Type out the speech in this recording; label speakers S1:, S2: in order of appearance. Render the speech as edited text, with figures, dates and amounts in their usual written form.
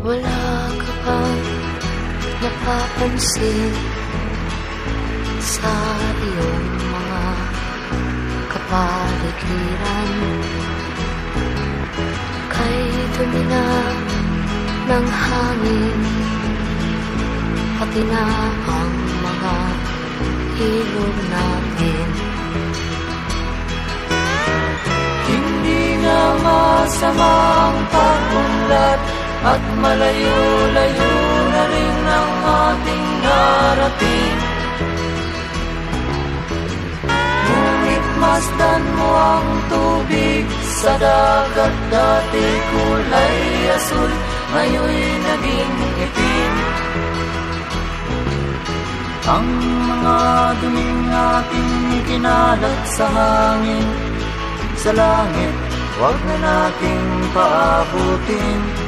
S1: Wala ka ba napapansin sa iyong mga kapaligiran? Kay dumi na ng hangin, pati na ang mga ilog natin.
S2: Hindi nga masama ang pag-unlad at malayo-layo na rin ang ating narating. Ngunit masdan mo ang tubig sa dagat, dati kulay asul, ngayon'y naging itim. Ang mga duming ating kinalat sa hangin, sa langit, huwag na nating paabutin.